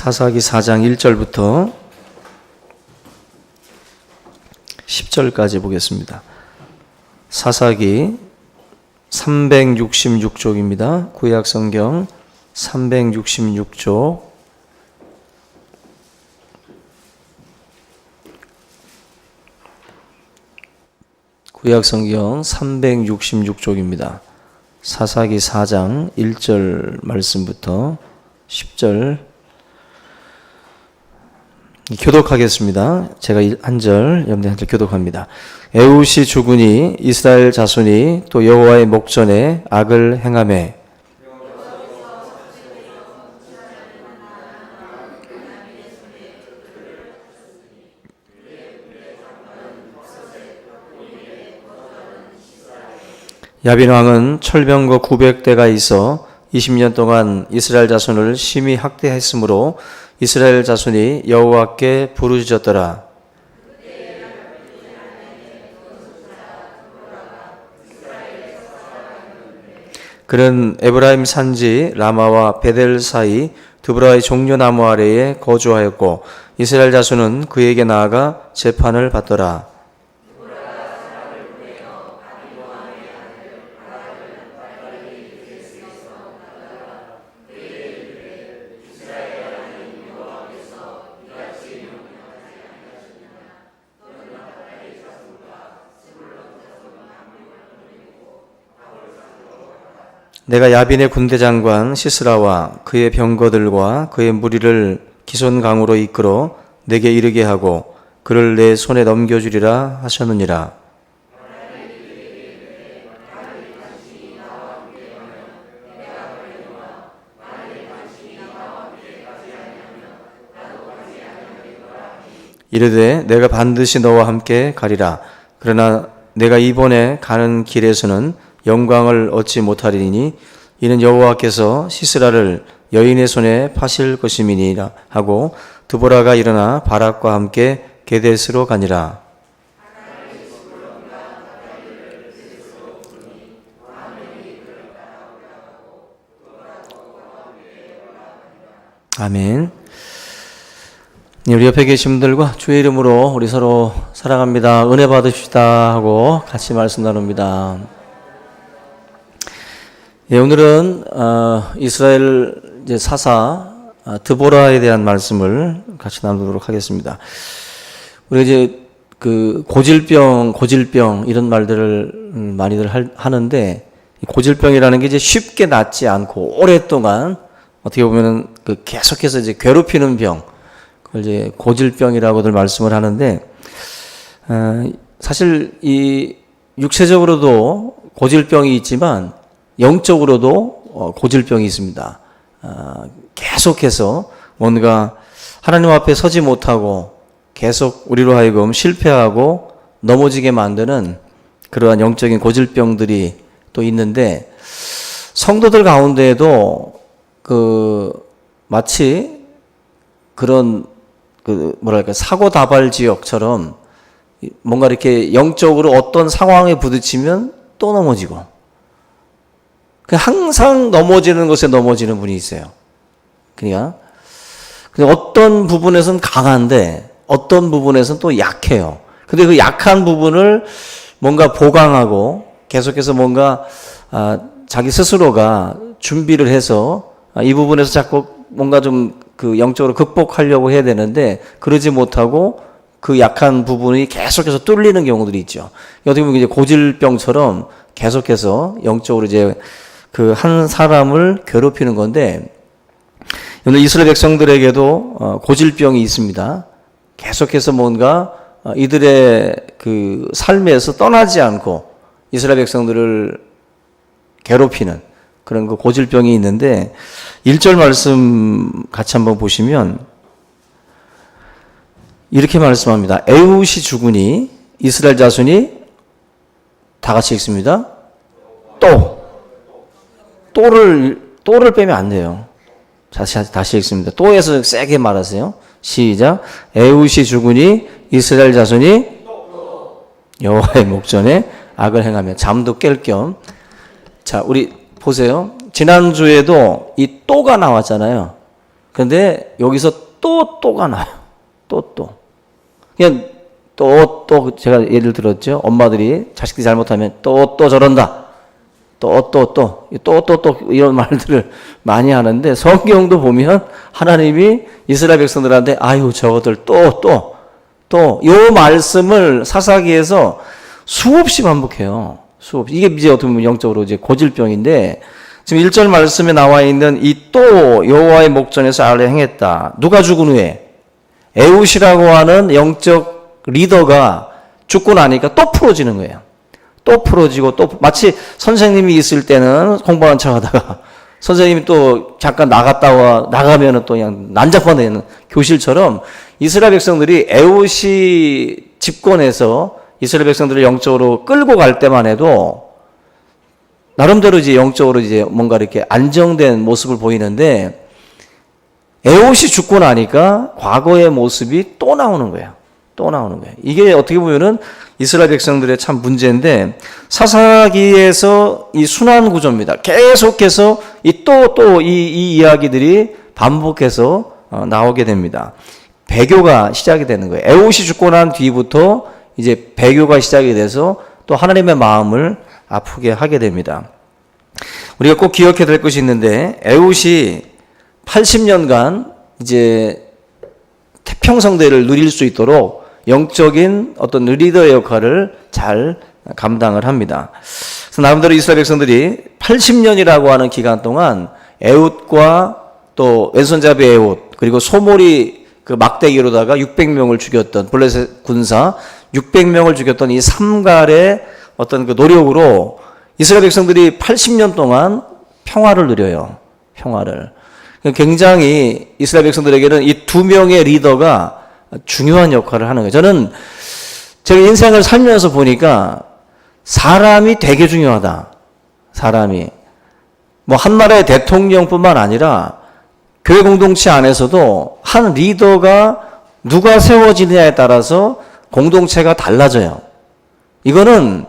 사사기 4장 1절부터 10절까지 보겠습니다. 사사기 366쪽입니다. 구약성경 366쪽 구약성경 366쪽입니다. 사사기 4장 1절 말씀부터 10절 교독하겠습니다. 제가 한 절, 여러분들 한 절 교독합니다. 에웃이 죽으니 이스라엘 자손이 또 여호와의 목전에 악을 행하매 야빈 왕은 철병거 900대가 있어 20년 동안 이스라엘 자손을 심히 학대했으므로 이스라엘 자손이 여호와께 부르짖었더라. 그는 에브라임 산지 라마와 베델 사이 드보라의 종려나무 아래에 거주하였고 이스라엘 자손은 그에게 나아가 재판을 받더라. 내가 야빈의 군대 장관 시스라와 그의 병거들과 그의 무리를 기손강으로 이끌어 내게 이르게 하고 그를 내 손에 넘겨주리라 하셨느니라. 이르되 내가 반드시 너와 함께 가리라. 그러나 내가 이번에 가는 길에서는 영광을 얻지 못하리니 이는 여호와께서 시스라를 여인의 손에 파실 것임이니라 하고 드보라가 일어나 바락과 함께 게데스로 가니라. 아멘. 우리 옆에 계신 분들과 주의 이름으로 우리 서로 사랑합니다, 은혜 받으시다 하고 같이 말씀 나눕니다. 예, 오늘은 이스라엘 이제 사사 드보라에 대한 말씀을 같이 나누도록 하겠습니다. 우리가 이제 그 고질병 이런 말들을 많이들 하는데 고질병이라는 게 이제 쉽게 낫지 않고 오랫동안 어떻게 보면은 그 계속해서 이제 괴롭히는 병, 그걸 이제 고질병이라고들 말씀을 하는데 사실 이 육체적으로도 고질병이 있지만 영적으로도 고질병이 있습니다. 계속해서 뭔가 하나님 앞에 서지 못하고 계속 우리로 하여금 실패하고 넘어지게 만드는 그러한 영적인 고질병들이 또 있는데 성도들 가운데에도 마치 그런 사고다발 지역처럼 뭔가 이렇게 영적으로 어떤 상황에 부딪히면 또 넘어지고 항상 넘어지는 것에 넘어지는 분이 있어요. 그러니까 어떤 부분에서는 강한데 어떤 부분에서는 또 약해요. 근데 그 약한 부분을 뭔가 보강하고 계속해서 뭔가 자기 스스로가 준비를 해서 이 부분에서 자꾸 뭔가 좀 그 영적으로 극복하려고 해야 되는데 그러지 못하고 그 약한 부분이 계속해서 뚫리는 경우들이 있죠. 어떻게 보면 이제 고질병처럼 계속해서 영적으로 이제 그 한 사람을 괴롭히는 건데 오늘 이스라엘 백성들에게도 고질병이 있습니다. 계속해서 뭔가 이들의 그 삶에서 떠나지 않고 이스라엘 백성들을 괴롭히는 그런 그 고질병이 있는데 1절 말씀 같이 한번 보시면 이렇게 말씀합니다. 에웃이 죽으니 이스라엘 자손이 다 같이 읽습니다. 또를 빼면 안 돼요. 다시 읽습니다. 또에서 세게 말하세요. 시작. 에웃이 죽으니 이스라엘 자손이 여호와의 목전에 악을 행하며 잠도 깰 겸. 자, 우리 보세요. 지난주에도 이 또가 나왔잖아요. 근데 여기서 또가 나요. 또. 그냥 또 제가 예를 들었죠. 엄마들이 자식들이 잘못하면 또 저런다. 또 이런 말들을 많이 하는데 성경도 보면 하나님이 이스라엘 백성들한테 아유 저것들 또 요 말씀을 사사기에서 수없이 반복해요. 수없이. 이게 이제 어떻게 보면 영적으로 이제 고질병인데 지금 1절 말씀에 나와 있는 이 또 여호와의 목전에서 아뢰 행했다. 누가 죽은 후에 에훗이라고 하는 영적 리더가 죽고 나니까 또 풀어지는 거예요. 또 풀어지고 또 마치 선생님이 있을 때는 공부하는 척 하다가 선생님이 또 잠깐 나가면은 또 그냥 난잡하는 교실처럼 이스라엘 백성들이 에훗이 집권해서 이스라엘 백성들을 영적으로 끌고 갈 때만 해도 나름대로 이제 영적으로 이제 뭔가 이렇게 안정된 모습을 보이는데 에훗이 죽고 나니까 과거의 모습이 또 나오는 거예요. 이게 어떻게 보면은 이스라엘 백성들의 참 문제인데 사사기에서 이 순환 구조입니다. 계속해서 이 이야기들이 반복해서 나오게 됩니다. 배교가 시작이 되는 거예요. 에훗이 죽고 난 뒤부터 이제 배교가 시작이 돼서 또 하나님의 마음을 아프게 하게 됩니다. 우리가 꼭 기억해야 될 것이 있는데 에훗이 80년간 이제 태평성대를 누릴 수 있도록 영적인 어떤 리더의 역할을 잘 감당을 합니다. 그래서 나름대로 이스라엘 백성들이 80년이라고 하는 기간 동안 에훗과 또 왼손잡이 에훗 그리고 소몰이 그 막대기로다가 600명을 죽였던 블레셋 군사 600명을 죽였던 이 삼갈의 어떤 그 노력으로 이스라엘 백성들이 80년 동안 평화를 누려요. 평화를. 굉장히 이스라엘 백성들에게는 이 두 명의 리더가 중요한 역할을 하는 거예요. 저는 제가 인생을 살면서 보니까 사람이 되게 중요하다. 사람이. 뭐 한 나라의 대통령뿐만 아니라 교회 공동체 안에서도 한 리더가 누가 세워지느냐에 따라서 공동체가 달라져요. 이거는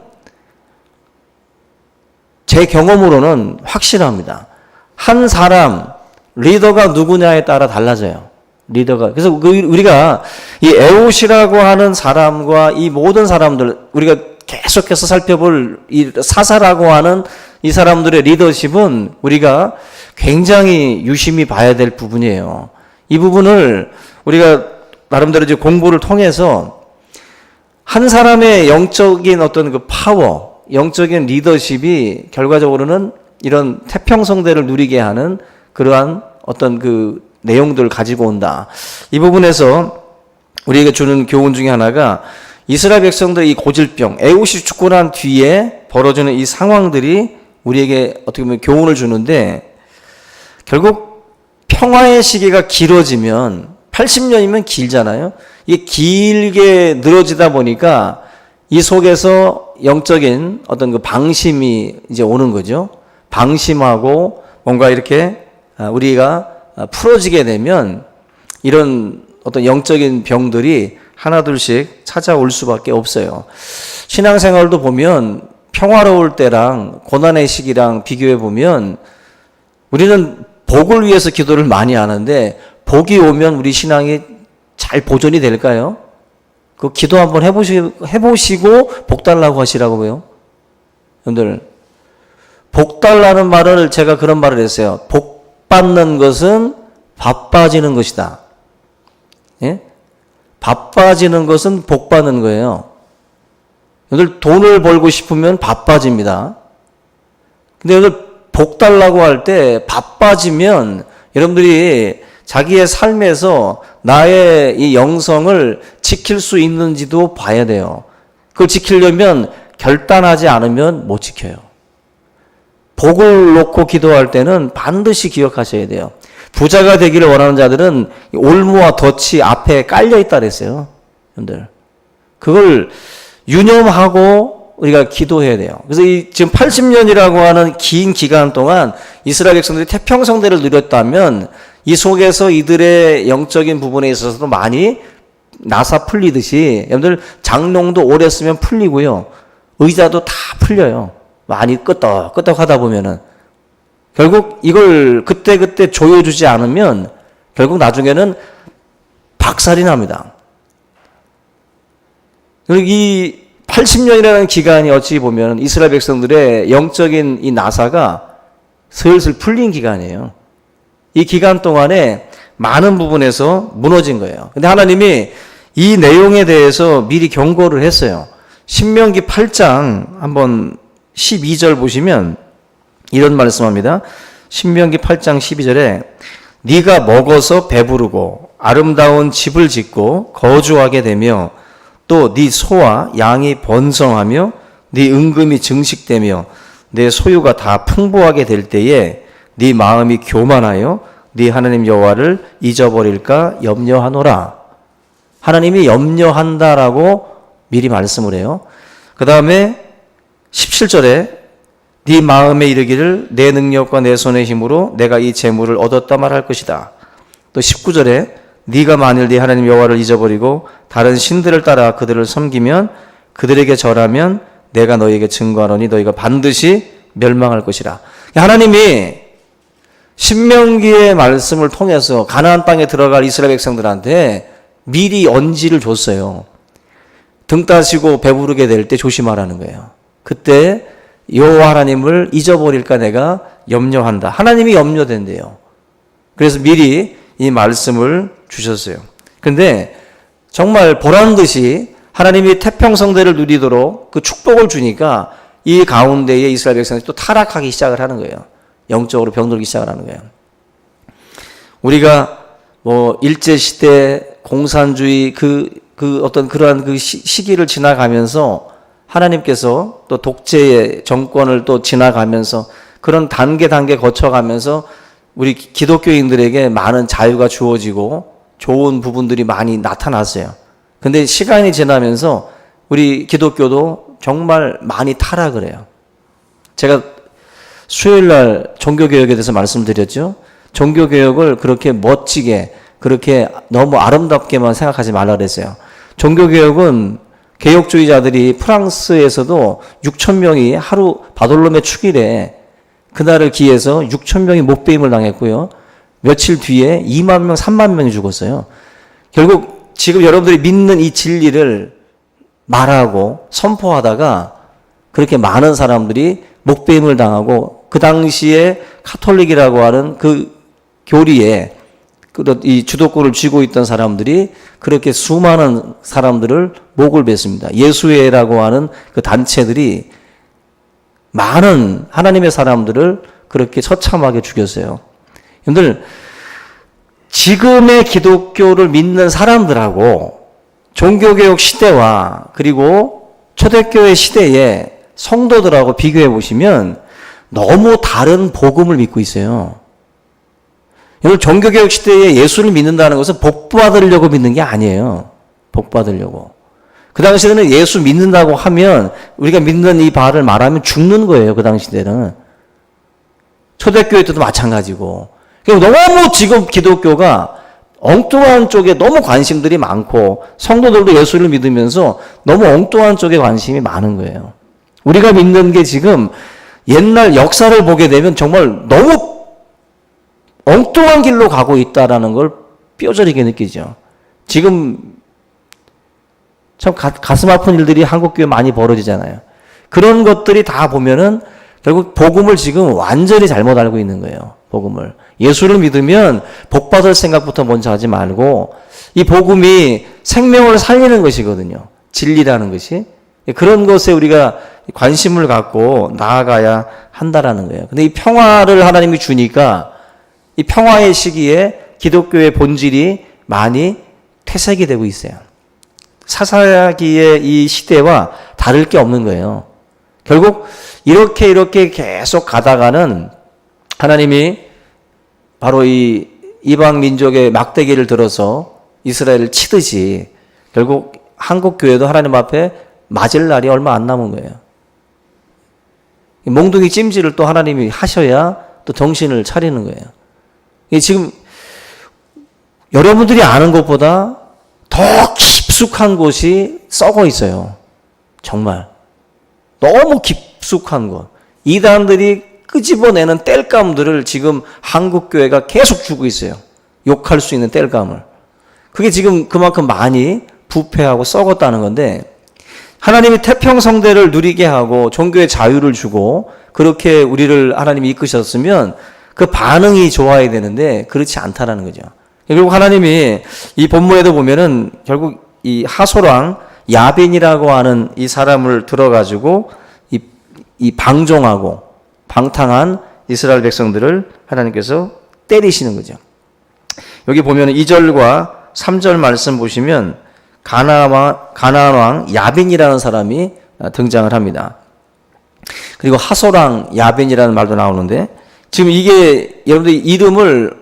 제 경험으로는 확실합니다. 한 사람, 리더가 누구냐에 따라 달라져요. 리더가. 그래서 우리가 이 에훗이라고 하는 사람과 이 모든 사람들, 우리가 계속해서 살펴볼 이 사사라고 하는 이 사람들의 리더십은 우리가 굉장히 유심히 봐야 될 부분이에요. 이 부분을 우리가 나름대로 이제 공부를 통해서 한 사람의 영적인 어떤 그 파워, 영적인 리더십이 결과적으로는 이런 태평성대를 누리게 하는 그러한 어떤 그 내용들을 가지고 온다. 이 부분에서 우리에게 주는 교훈 중에 하나가 이스라엘 백성들의 이 고질병, 에훗이 죽고 난 뒤에 벌어지는 이 상황들이 우리에게 어떻게 보면 교훈을 주는데 결국 평화의 시기가 길어지면 80년이면 길잖아요. 이게 길게 늘어지다 보니까 이 속에서 영적인 어떤 그 방심이 이제 오는 거죠. 방심하고 뭔가 이렇게 우리가 풀어지게 되면 이런 어떤 영적인 병들이 하나둘씩 찾아올 수밖에 없어요. 신앙생활도 보면 평화로울 때랑 고난의 시기랑 비교해 보면 우리는 복을 위해서 기도를 많이 하는데 복이 오면 우리 신앙이 잘 보존이 될까요? 그 기도 한번 해보시고 복 달라고 하시라고요. 여러분들 복 달라는 말을 제가 그런 말을 했어요. 복 받는 것은 바빠지는 것이다. 예? 바빠지는 것은 복 받는 거예요. 여러분들 돈을 벌고 싶으면 바빠집니다. 근데 여러분들 복 달라고 할 때 바빠지면 여러분들이 자기의 삶에서 나의 이 영성을 지킬 수 있는지도 봐야 돼요. 그걸 지키려면 결단하지 않으면 못 지켜요. 복을 놓고 기도할 때는 반드시 기억하셔야 돼요. 부자가 되기를 원하는 자들은 올무와 덫이 앞에 깔려 있다 그랬어요. 여러분들. 그걸 유념하고 우리가 기도해야 돼요. 그래서 지금 80년이라고 하는 긴 기간 동안 이스라엘 백성들이 태평성대를 누렸다면 이 속에서 이들의 영적인 부분에 있어서도 많이 나사 풀리듯이 여러분들 장롱도 오래 쓰면 풀리고요. 의자도 다 풀려요. 많이 끄떡끄떡 하다 보면은 결국 이걸 그때그때 조여주지 않으면 결국 나중에는 박살이 납니다. 그리고 이 80년이라는 기간이 어찌 보면 이스라엘 백성들의 영적인 이 나사가 슬슬 풀린 기간이에요. 이 기간 동안에 많은 부분에서 무너진 거예요. 근데 하나님이 이 내용에 대해서 미리 경고를 했어요. 신명기 8장 한번 12절 보시면 이런 말씀합니다. 신명기 8장 12절에 네가 먹어서 배부르고 아름다운 집을 짓고 거주하게 되며 또 네 소와 양이 번성하며 네 은금이 증식되며 내 소유가 다 풍부하게 될 때에 네 마음이 교만하여 네 하나님 여호와를 잊어버릴까 염려하노라. 하나님이 염려한다라고 미리 말씀을 해요. 그 다음에 17절에 네 마음에 이르기를 내 능력과 내 손의 힘으로 내가 이 재물을 얻었다 말할 것이다. 또 19절에 네가 만일 네 하나님 여호와를 잊어버리고 다른 신들을 따라 그들을 섬기면 그들에게 절하면 내가 너희에게 증거하노니 너희가 반드시 멸망할 것이라. 하나님이 신명기의 말씀을 통해서 가나안 땅에 들어갈 이스라엘 백성들한테 미리 언지를 줬어요. 등 따시고 배부르게 될 때 조심하라는 거예요. 그때 여호와 하나님을 잊어버릴까 내가 염려한다. 하나님이 염려된대요. 그래서 미리 이 말씀을 주셨어요. 근데 정말 보란듯이 하나님이 태평성대를 누리도록 그 축복을 주니까 이 가운데에 이스라엘 백성들이 또 타락하기 시작을 하는 거예요. 영적으로 병들기 시작을 하는 거예요. 우리가 뭐 일제시대, 공산주의 그 어떤 그러한 그 시기를 지나가면서 하나님께서 또 독재의 정권을 또 지나가면서 그런 단계 거쳐가면서 우리 기독교인들에게 많은 자유가 주어지고 좋은 부분들이 많이 나타났어요. 근데 시간이 지나면서 우리 기독교도 정말 많이 타락을 해요. 제가 수요일날 종교개혁에 대해서 말씀드렸죠. 종교개혁을 그렇게 멋지게 그렇게 너무 아름답게만 생각하지 말라 그랬어요. 종교개혁은 개혁주의자들이 프랑스에서도 6천 명이 하루 바돌로메 축일에 그날을 기해서 6천 명이 목배임을 당했고요. 며칠 뒤에 2만 명, 3만 명이 죽었어요. 결국 지금 여러분들이 믿는 이 진리를 말하고 선포하다가 그렇게 많은 사람들이 목배임을 당하고 그 당시에 카톨릭이라고 하는 그 교리에 이 주도권을 쥐고 있던 사람들이 그렇게 수많은 사람들을 목을 뱉습니다. 예수회라고 하는 그 단체들이 많은 하나님의 사람들을 그렇게 처참하게 죽였어요. 여러분들, 지금의 기독교를 믿는 사람들하고 종교개혁 시대와 그리고 초대교회 시대의 성도들하고 비교해 보시면 너무 다른 복음을 믿고 있어요. 여러분, 종교개혁 시대에 예수를 믿는다는 것은 복 받으려고 믿는 게 아니에요. 복 받으려고. 그 당시에는 예수 믿는다고 하면 우리가 믿는 이 바를 말하면 죽는 거예요. 그 당시 때는. 초대교회 때도 마찬가지고. 너무 지금 기독교가 엉뚱한 쪽에 너무 관심들이 많고 성도들도 예수를 믿으면서 너무 엉뚱한 쪽에 관심이 많은 거예요. 우리가 믿는 게 지금 옛날 역사를 보게 되면 정말 너무 엉뚱한 길로 가고 있다라는 걸 뼈저리게 느끼죠. 지금 참 가슴 아픈 일들이 한국교회 많이 벌어지잖아요. 그런 것들이 다 보면은 결국 복음을 지금 완전히 잘못 알고 있는 거예요. 복음을. 예수를 믿으면 복 받을 생각부터 먼저 하지 말고 이 복음이 생명을 살리는 것이거든요. 진리라는 것이. 그런 것에 우리가 관심을 갖고 나아가야 한다라는 거예요. 근데 이 평화를 하나님이 주니까 이 평화의 시기에 기독교의 본질이 많이 퇴색이 되고 있어요. 사사기의 이 시대와 다를 게 없는 거예요. 결국 이렇게 계속 가다가는 하나님이 바로 이 이방 민족의 막대기를 들어서 이스라엘을 치듯이 결국 한국 교회도 하나님 앞에 맞을 날이 얼마 안 남은 거예요. 몽둥이 찜질을 또 하나님이 하셔야 또 정신을 차리는 거예요. 지금 여러분들이 아는 것보다 더 깊숙한 곳이 썩어 있어요. 정말. 너무 깊숙한 곳. 이단들이 끄집어내는 땔감들을 지금 한국교회가 계속 주고 있어요. 욕할 수 있는 땔감을. 그게 지금 그만큼 많이 부패하고 썩었다는 건데, 하나님이 태평성대를 누리게 하고 종교의 자유를 주고 그렇게 우리를 하나님이 이끄셨으면 그 반응이 좋아야 되는데 그렇지 않다라는 거죠. 결국 하나님이 이 본문에도 보면은 결국 이 하솔왕 야빈이라고 하는 이 사람을 들어가지고 이 방종하고 방탕한 이스라엘 백성들을 하나님께서 때리시는 거죠. 여기 보면 2절과 3절 말씀 보시면 가나안 왕 야빈이라는 사람이 등장을 합니다. 그리고 하솔왕 야빈이라는 말도 나오는데, 지금 이게 여러분들 이름을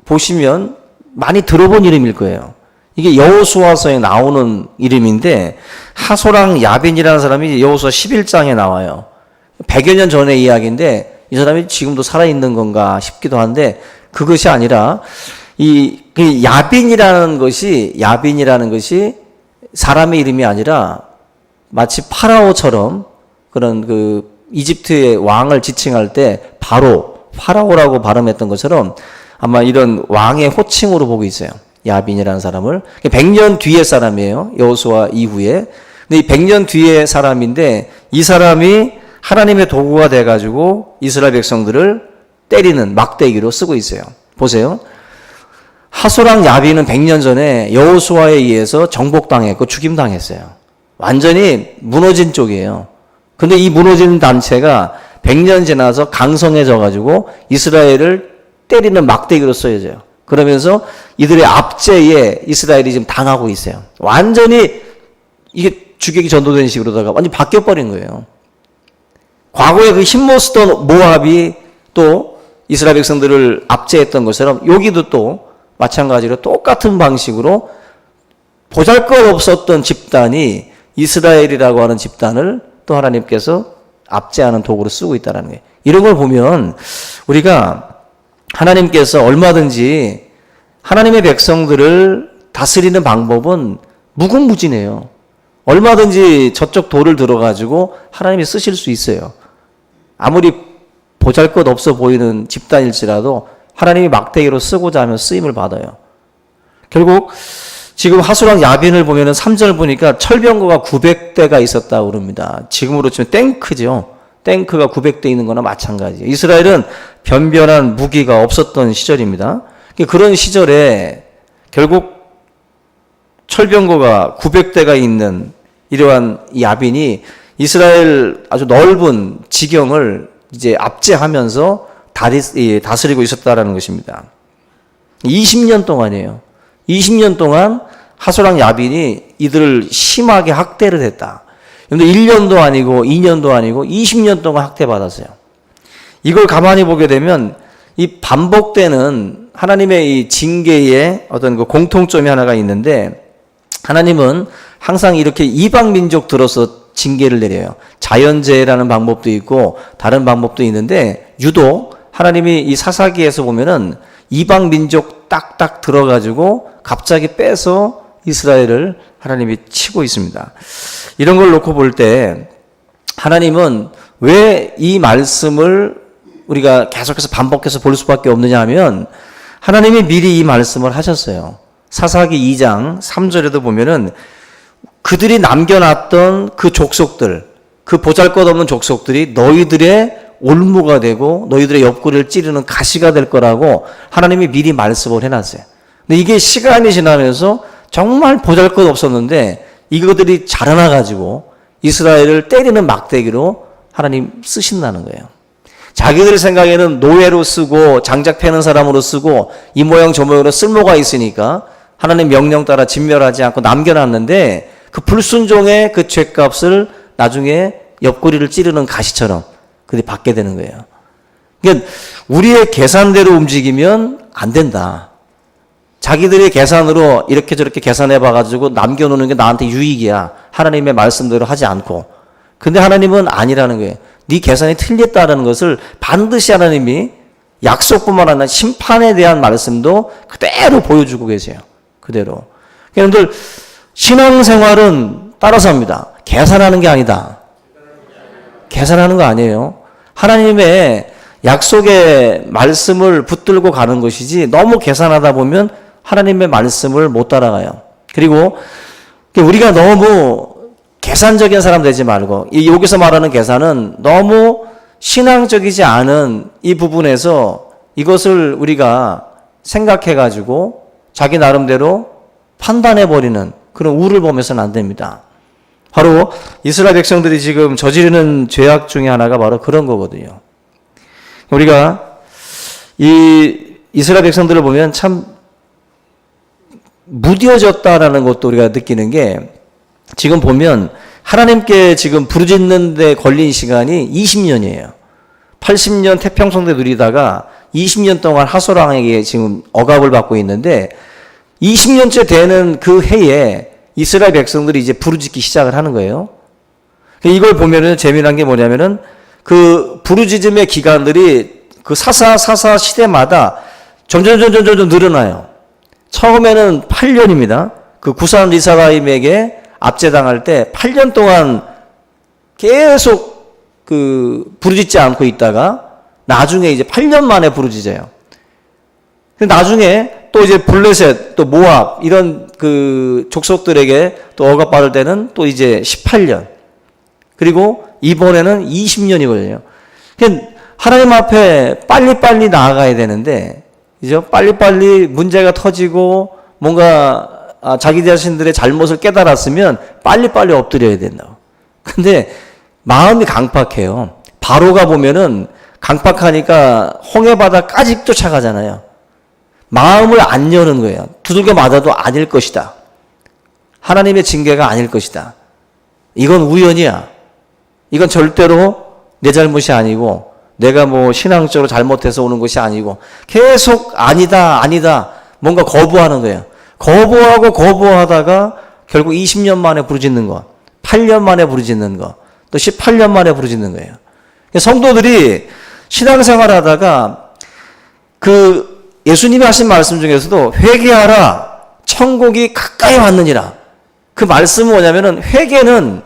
보시면 많이 들어본 이름일 거예요. 이게 여호수아서에 나오는 이름인데, 하솔왕 야빈이라는 사람이 여호수아 11장에 나와요. 100여 년 전의 이야기인데 이 사람이 지금도 살아있는 건가 싶기도 한데, 그것이 아니라 그 야빈이라는 것이 사람의 이름이 아니라 마치 파라오처럼 그런 그 이집트의 왕을 지칭할 때 파라오라고 발음했던 것처럼 아마 이런 왕의 호칭으로 보고 있어요. 야빈이라는 사람을. 100년 뒤의 사람이에요. 여호수아 이후에. 근데 이 100년 뒤의 사람인데 이 사람이 하나님의 도구가 돼가지고 이스라엘 백성들을 때리는 막대기로 쓰고 있어요. 보세요. 하솔왕 야빈은 100년 전에 여호수아에 의해서 정복당했고 죽임당했어요. 완전히 무너진 쪽이에요. 근데 이 무너진 단체가 100년 지나서 강성해져가지고 이스라엘을 때리는 막대기로 쓰여져요. 그러면서 이들의 압제에 이스라엘이 지금 당하고 있어요. 완전히 이게 주객이 전도된 식으로다가 완전히 바뀌어버린 거예요. 과거에 그 힘못 쓰던 모압이 또 이스라엘 백성들을 압제했던 것처럼 여기도 또 마찬가지로 똑같은 방식으로 보잘것없었던 집단이 이스라엘이라고 하는 집단을 또 하나님께서 압제하는 도구로 쓰고 있다는 거예요. 이런 걸 보면 우리가 하나님께서 얼마든지 하나님의 백성들을 다스리는 방법은 무궁무진해요. 얼마든지 저쪽 돌을 들어가지고 하나님이 쓰실 수 있어요. 아무리 보잘것없어 보이는 집단일지라도 하나님이 막대기로 쓰고자 하면 쓰임을 받아요. 결국 지금 하솔왕 야빈을 보면은 3절 보니까 철병거가 900대가 있었다고 그럽니다. 지금으로 치면 탱크죠. 탱크가 900대 있는 거나 마찬가지예요. 이스라엘은 변변한 무기가 없었던 시절입니다. 그런 시절에 결국 철병거가 900대가 있는 이러한 야빈이 이스라엘 아주 넓은 지경을 이제 압제하면서 다스리고 있었다라는 것입니다. 20년 동안이에요. 20년 동안 하솔왕 야빈이 이들을 심하게 학대를 했다. 그런데 1년도 아니고 2년도 아니고 20년 동안 학대받았어요. 이걸 가만히 보게 되면 이 반복되는 하나님의 이 징계의 어떤 그 공통점이 하나가 있는데, 하나님은 항상 이렇게 이방 민족 들어서 징계를 내려요. 자연재해라는 방법도 있고 다른 방법도 있는데, 유독 하나님이 이 사사기에서 보면은 이방 민족 딱딱 들어가지고 갑자기 빼서 이스라엘을 하나님이 치고 있습니다. 이런 걸 놓고 볼 때 하나님은 왜 이 말씀을 우리가 계속해서 반복해서 볼 수밖에 없느냐 하면, 하나님이 미리 이 말씀을 하셨어요. 사사기 2장 3절에도 보면은 그들이 남겨놨던 그 족속들, 그 보잘것없는 족속들이 너희들의 올무가 되고 너희들의 옆구리를 찌르는 가시가 될 거라고 하나님이 미리 말씀을 해놨어요. 근데 이게 시간이 지나면서 정말 보잘것없었는데 이것들이 자라나가지고 이스라엘을 때리는 막대기로 하나님 쓰신다는 거예요. 자기들 생각에는 노예로 쓰고 장작 패는 사람으로 쓰고 이 모양 저 모양으로 쓸모가 있으니까 하나님 명령 따라 진멸하지 않고 남겨놨는데, 그 불순종의 그 죗값을 나중에 옆구리를 찌르는 가시처럼 그들이 받게 되는 거예요. 그러니까 우리의 계산대로 움직이면 안 된다. 자기들의 계산으로 이렇게 저렇게 계산해봐가지고 남겨놓는 게 나한테 유익이야. 하나님의 말씀대로 하지 않고. 근데 하나님은 아니라는 거예요. 네 계산이 틀렸다는 것을 반드시 하나님이 약속뿐만 아니라 심판에 대한 말씀도 그대로 보여주고 계세요. 그대로. 여러분들 신앙생활은 따라서 합니다. 계산하는 게 아니다. 계산하는 거 아니에요. 하나님의 약속의 말씀을 붙들고 가는 것이지 너무 계산하다 보면 하나님의 말씀을 못 따라가요. 그리고 우리가 너무 계산적인 사람 되지 말고, 여기서 말하는 계산은 너무 신앙적이지 않은 이 부분에서 이것을 우리가 생각해가지고 자기 나름대로 판단해버리는 그런 우를 범해서는 안 됩니다. 바로 이스라엘 백성들이 지금 저지르는 죄악 중에 하나가 바로 그런 거거든요. 우리가 이 이스라엘 백성들을 보면 참 무뎌졌다라는 것도 우리가 느끼는 게, 지금 보면 하나님께 지금 부르짖는 데 걸린 시간이 20년이에요. 80년 태평성대 누리다가 20년 동안 하솔왕에게 지금 억압을 받고 있는데, 20년째 되는 그 해에 이스라엘 백성들이 이제 부르짖기 시작을 하는 거예요. 이걸 보면은 재미난 게 뭐냐면은 그 부르짖음의 기간들이 그 사사 시대마다 점점 늘어나요. 처음에는 8년입니다. 그 구산 리사라임에게 압제당할 때 8년 동안 계속 그 부르짖지 않고 있다가 나중에 이제 8년 만에 부르짖어요. 나중에 또 이제 블레셋, 또 모압 이런 그 족속들에게 또 억압받을 때는 또 이제 18년. 그리고 이번에는 20년이 걸려요. 하나님 앞에 빨리빨리 나아가야 되는데, 이제 빨리빨리 문제가 터지고 뭔가 자기 자신들의 잘못을 깨달았으면 빨리빨리 엎드려야 된다고. 근데 마음이 강팍해요. 바로가 보면은 강팍하니까 홍해바다까지 쫓아가잖아요. 마음을 안 여는 거예요. 두들겨 맞아도 아닐 것이다. 하나님의 징계가 아닐 것이다. 이건 우연이야. 이건 절대로 내 잘못이 아니고 내가 뭐 신앙적으로 잘못해서 오는 것이 아니고, 계속 아니다 뭔가 거부하는 거예요. 거부하다가 결국 20년 만에 부르짖는 거, 8년 만에 부르짖는 거, 또 18년 만에 부르짖는 거예요. 성도들이 신앙생활 하다가 그 예수님이 하신 말씀 중에서도 회개하라, 천국이 가까이 왔느니라. 그 말씀은 뭐냐면은 회개는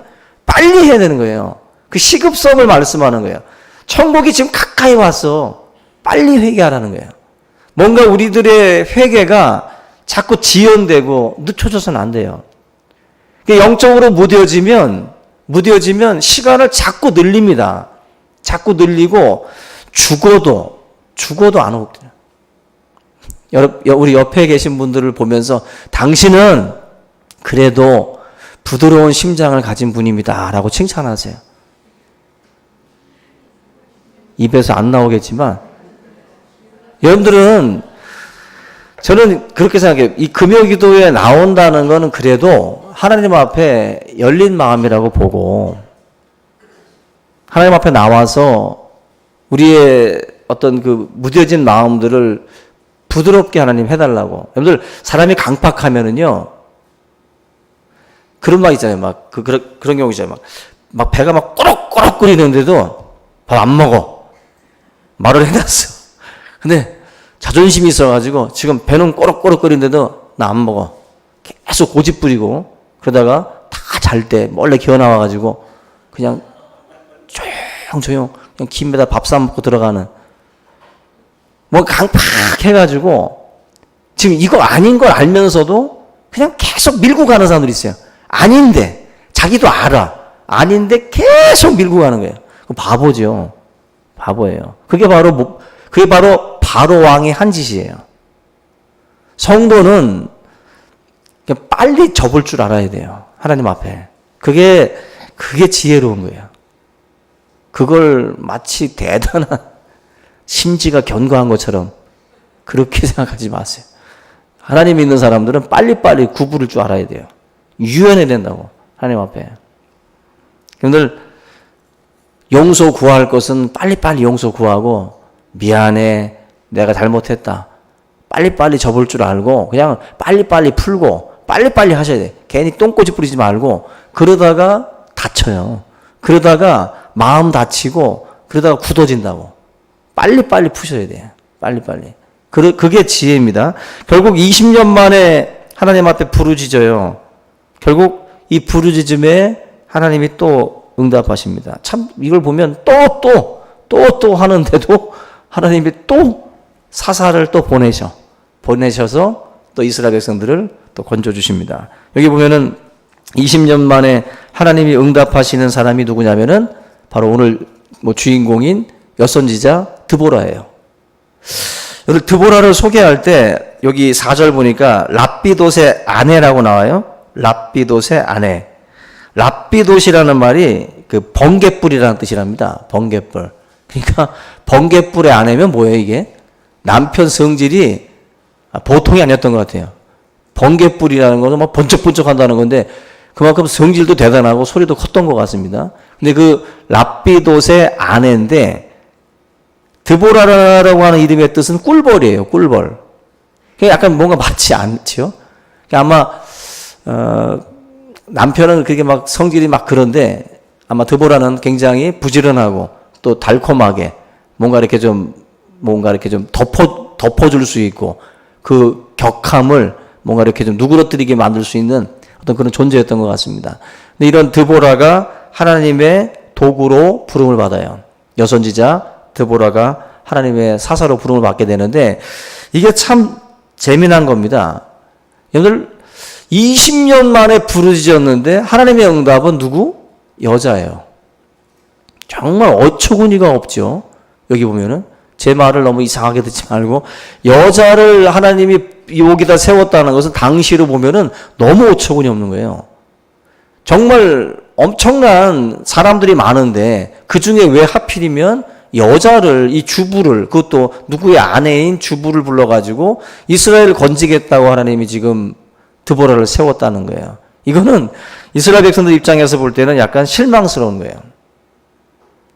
빨리 해야 되는 거예요. 그 시급성을 말씀하는 거예요. 천국이 지금 가까이 왔어. 빨리 회개하라는 거예요. 뭔가 우리들의 회개가 자꾸 지연되고 늦춰져서는 안 돼요. 영적으로 무뎌지면 시간을 자꾸 늘립니다. 자꾸 늘리고 죽어도 안 오거든요. 우리 옆에 계신 분들을 보면서 당신은 그래도 부드러운 심장을 가진 분입니다 라고 칭찬하세요. 입에서 안 나오겠지만, 여러분들은, 저는 그렇게 생각해요. 이 금요기도에 나온다는 거는 그래도 하나님 앞에 열린 마음이라고 보고, 하나님 앞에 나와서 우리의 어떤 그 무뎌진 마음들을 부드럽게 하나님 해달라고. 여러분들, 사람이 강팍하면은요, 그런 말 있잖아요. 그런 경우 있잖아요. 막 배가 막 꼬락꼬락 끓이는데도 밥 안 먹어. 말을 해놨어. 근데 자존심이 있어가지고 지금 배는 꼬락꼬락 끓이는데도 나 안 먹어. 계속 고집 부리고, 그러다가 다 잘 때 몰래 기어 나와가지고 그냥 조용 그냥 김에다 밥 싸 먹고 들어가는, 뭐 강팍해가지고 지금 이거 아닌 걸 알면서도 그냥 계속 밀고 가는 사람들이 있어요. 아닌데, 자기도 알아. 아닌데 계속 밀고 가는 거예요. 바보죠. 바보예요. 그게 바로 바로 왕이 한 짓이에요. 성도는 빨리 접을 줄 알아야 돼요. 하나님 앞에. 그게 지혜로운 거예요. 그걸 마치 대단한 심지가 견고한 것처럼 그렇게 생각하지 마세요. 하나님 믿는 사람들은 빨리빨리 구부릴 줄 알아야 돼요. 유연해야 된다고, 하나님 앞에. 여러분들, 용서 구할 것은 빨리빨리 용서 구하고, 미안해, 내가 잘못했다, 빨리빨리 접을 줄 알고 그냥 빨리빨리 풀고 빨리빨리 하셔야 돼. 괜히 똥꼬집 부리지 말고. 그러다가 다쳐요. 그러다가 마음 다치고 그러다가 굳어진다고. 빨리빨리 푸셔야 돼요. 빨리빨리. 그게 지혜입니다. 결국 20년 만에 하나님 앞에 부르짖어요. 결국 이 부르짖음에 하나님이 또 응답하십니다. 참 이걸 보면 또 또 하는데도 하나님이 또 사사를 또 보내셔서 또 이스라엘 백성들을 또 건져주십니다. 여기 보면은 20년 만에 하나님이 응답하시는 사람이 누구냐면은 바로 오늘 주인공인 여선지자 드보라예요. 오늘 드보라를 소개할 때 여기 4절 보니까 랍비돗의 아내라고 나와요. 랍비돗의 아내. 랍비돗이라는 말이 그 번갯불이라는 뜻이랍니다. 번갯불. 그러니까 번갯불의 아내면 뭐예요 이게? 남편 성질이 보통이 아니었던 것 같아요. 번갯불이라는 것은 막 번쩍번쩍 한다는 건데 그만큼 성질도 대단하고 소리도 컸던 것 같습니다. 근데 그 랍비돗의 아내인데 드보라라고 하는 이름의 뜻은 꿀벌이에요. 꿀벌. 약간 뭔가 맞지 않죠? 아마 남편은 그게 막 성질이 막 그런데 아마 드보라는 굉장히 부지런하고 또 달콤하게 뭔가 이렇게 좀 덮어줄 수 있고 그 격함을 뭔가 이렇게 좀 누그러뜨리게 만들 수 있는 어떤 그런 존재였던 것 같습니다. 근데 이런 드보라가 하나님의 도구로 부름을 받아요. 여선지자 드보라가 하나님의 사사로 부름을 받게 되는데 이게 참 재미난 겁니다. 여러분들 20년 만에 부르짖었는데 하나님의 응답은 누구? 여자예요. 정말 어처구니가 없죠. 여기 보면은 제 말을 너무 이상하게 듣지 말고 여자를 하나님이 여기다 세웠다는 것은 당시로 보면은 너무 어처구니 없는 거예요. 정말 엄청난 사람들이 많은데 그 중에 왜 하필이면 여자를 이 주부를 그것도 누구의 아내인 주부를 불러가지고 이스라엘을 건지겠다고 하나님이 지금 드보라를 세웠다는 거예요. 이거는 이스라엘 백성들 입장에서 볼 때는 약간 실망스러운 거예요.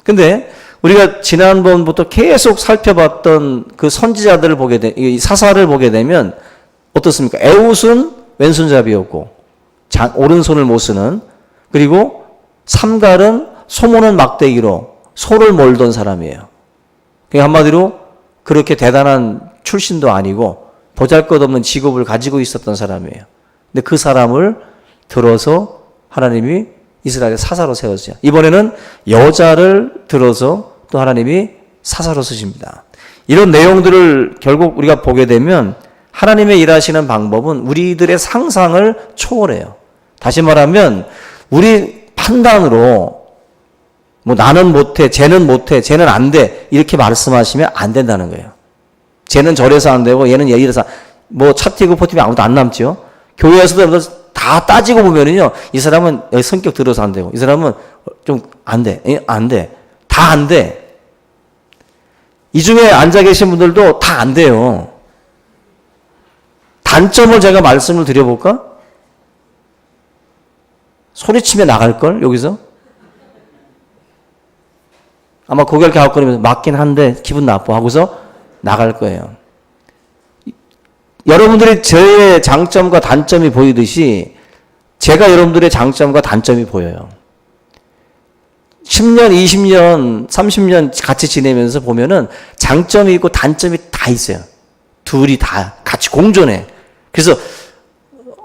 근데 우리가 지난번부터 계속 살펴봤던 그 선지자들을 이 사사를 보게 되면 어떻습니까? 에웃은 왼손잡이였고 오른손을 못 쓰는, 그리고 삼갈은 소모는 막대기로 소를 몰던 사람이에요. 한마디로 그렇게 대단한 출신도 아니고 보잘것없는 직업을 가지고 있었던 사람이에요. 근데 그 사람을 들어서 하나님이 이스라엘의 사사로 세웠어요. 이번에는 여자를 들어서 또 하나님이 사사로 쓰십니다. 이런 내용들을 결국 우리가 보게 되면 하나님의 일하시는 방법은 우리들의 상상을 초월해요. 다시 말하면 우리 판단으로 나는 못해, 쟤는 안 돼 이렇게 말씀하시면 안 된다는 거예요. 쟤는 저래서 안 되고 얘는 이래서 차 튀고 포 튀면 아무도 안 남죠. 교회에서도 다 따지고 보면은요, 이 사람은 여기 성격 들어서 안 되고 이 사람은 좀 안 돼, 다 안 돼. 이 중에 앉아 계신 분들도 다 안 돼요. 단점을 제가 말씀을 드려볼까? 소리치며 나갈걸 여기서? 아마 고개 이렇게 갸웃거리면서 맞긴 한데 기분 나빠 하고서 나갈 거예요. 여러분들이 제 장점과 단점이 보이듯이 제가 여러분들의 장점과 단점이 보여요. 10년, 20년, 30년 같이 지내면서 보면은 장점이 있고 단점이 다 있어요. 둘이 다 같이 공존해. 그래서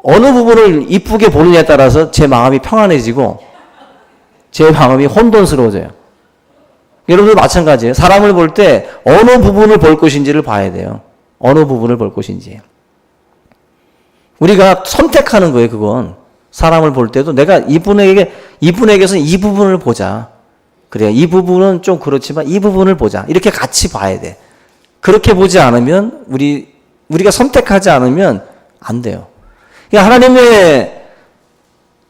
어느 부분을 이쁘게 보느냐에 따라서 제 마음이 평안해지고 제 마음이 혼돈스러워져요. 여러분들 마찬가지예요. 사람을 볼 때 어느 부분을 볼 것인지를 봐야 돼요. 어느 부분을 볼 것인지. 우리가 선택하는 거예요, 그건. 사람을 볼 때도 내가 이분에게서 이 부분을 보자. 그래요. 이 부분은 좀 그렇지만 이 부분을 보자. 이렇게 같이 봐야 돼. 그렇게 보지 않으면 우리가 선택하지 않으면 안 돼요. 그러니까 하나님의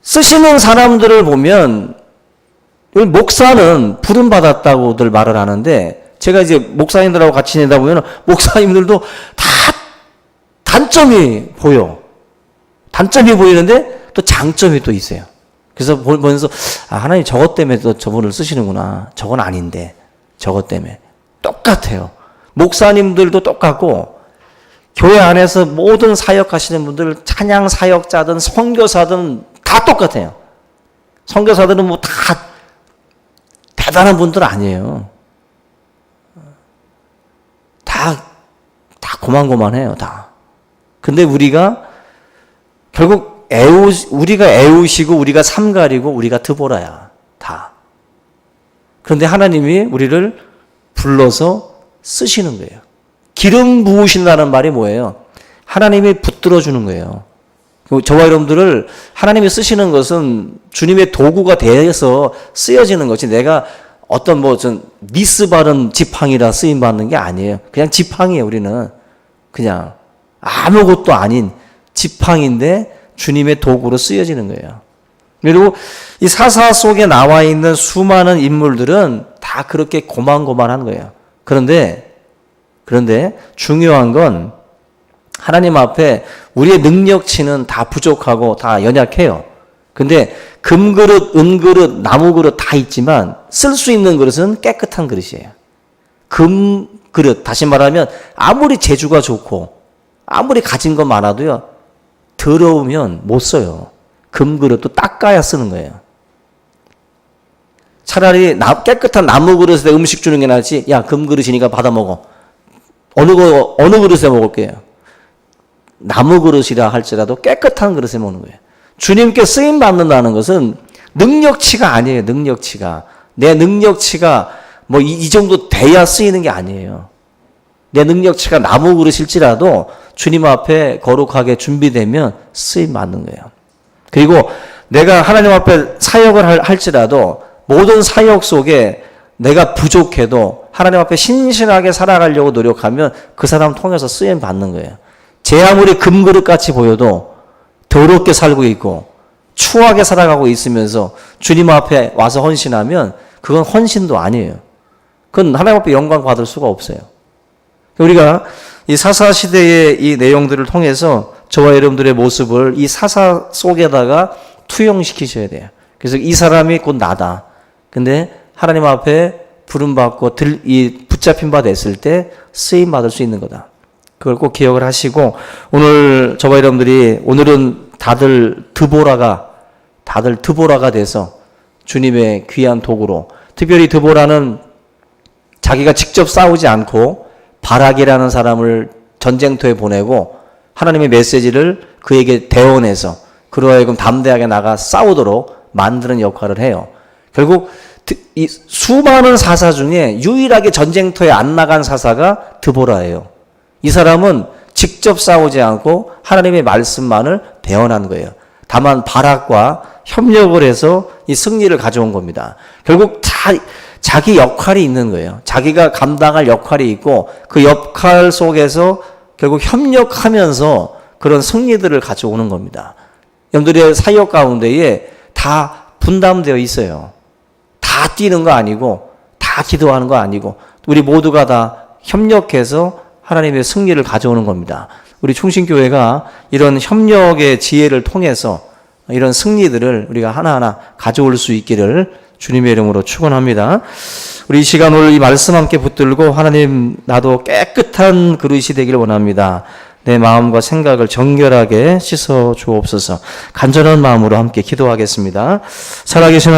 쓰시는 사람들을 보면 목사는 부름받았다고들 말을 하는데 제가 이제 목사님들하고 같이 지내다 보면 목사님들도 다 단점이 보여. 단점이 보이는데 또 장점이 또 있어요. 그래서 보면서 하나님 저것 때문에 또 저분을 쓰시는구나. 저건 아닌데 저것 때문에. 똑같아요. 목사님들도 똑같고 교회 안에서 모든 사역하시는 분들, 찬양 사역자든 선교사든 다 똑같아요. 선교사들은 다 대단한 분들 아니에요. 다 고만고만해요, 다. 근데 우리가 결국 우리가 에우시고 우리가 삼갈이고 우리가 드보라야, 다. 그런데 하나님이 우리를 불러서 쓰시는 거예요. 기름 부으신다는 말이 뭐예요? 하나님이 붙들어 주는 거예요. 저와 여러분들을 하나님이 쓰시는 것은 주님의 도구가 되어서 쓰여지는 것이 내가 어떤 좀 미스 바른 지팡이라 쓰임 받는 게 아니에요. 그냥 지팡이에요. 우리는 그냥 아무것도 아닌 지팡인데 주님의 도구로 쓰여지는 거예요. 그리고 이 사사 속에 나와 있는 수많은 인물들은 다 그렇게 고만고만한 거예요. 그런데 중요한 건 하나님 앞에 우리의 능력치는 다 부족하고 다 연약해요. 근데 금그릇, 은그릇, 나무그릇 다 있지만 쓸 수 있는 그릇은 깨끗한 그릇이에요. 금그릇, 다시 말하면 아무리 재주가 좋고 아무리 가진 것 많아도요, 더러우면 못 써요. 금그릇도 닦아야 쓰는 거예요. 차라리 깨끗한 나무그릇에 음식 주는 게 낫지. 야, 금그릇이니까 받아 먹어. 어느 그릇에 먹을게요. 나무 그릇이라 할지라도 깨끗한 그릇에 먹는 거예요. 주님께 쓰임 받는다는 것은 능력치가 아니에요. 능력치가. 내 능력치가 이 정도 돼야 쓰이는 게 아니에요. 내 능력치가 나무 그릇일지라도 주님 앞에 거룩하게 준비되면 쓰임 받는 거예요. 그리고 내가 하나님 앞에 사역을 할지라도 모든 사역 속에 내가 부족해도 하나님 앞에 신실하게 살아가려고 노력하면 그 사람 통해서 쓰임 받는 거예요. 제 아무리 금그릇같이 보여도 더럽게 살고 있고 추하게 살아가고 있으면서 주님 앞에 와서 헌신하면 그건 헌신도 아니에요. 그건 하나님 앞에 영광 받을 수가 없어요. 우리가 이 사사 시대의 이 내용들을 통해서 저와 여러분들의 모습을 이 사사 속에다가 투영시키셔야 돼요. 그래서 이 사람이 곧 나다. 근데 하나님 앞에 부름받고 붙잡힌 바 됐을 때 쓰임 받을 수 있는 거다. 그걸 꼭 기억을 하시고, 오늘 저와 여러분들이 오늘은 다들 드보라가 돼서 주님의 귀한 도구로, 특별히 드보라는 자기가 직접 싸우지 않고 바락이라는 사람을 전쟁터에 보내고 하나님의 메시지를 그에게 대원해서 그로 하여금 담대하게 나가 싸우도록 만드는 역할을 해요. 결국 이 수많은 사사 중에 유일하게 전쟁터에 안 나간 사사가 드보라예요. 이 사람은 직접 싸우지 않고 하나님의 말씀만을 대언한 거예요. 다만 바락과 협력을 해서 이 승리를 가져온 겁니다. 결국 자기 역할이 있는 거예요. 자기가 감당할 역할이 있고 그 역할 속에서 결국 협력하면서 그런 승리들을 가져오는 겁니다. 여러분들의 사역 가운데에 다 분담되어 있어요. 다 뛰는 거 아니고 다 기도하는 거 아니고 우리 모두가 다 협력해서 하나님의 승리를 가져오는 겁니다. 우리 충신교회가 이런 협력의 지혜를 통해서 이런 승리들을 우리가 하나하나 가져올 수 있기를 주님의 이름으로 축원합니다. 우리 이 시간 오늘 이 말씀 함께 붙들고 하나님 나도 깨끗한 그릇이 되기를 원합니다. 내 마음과 생각을 정결하게 씻어 주옵소서. 간절한 마음으로 함께 기도하겠습니다. 살아계신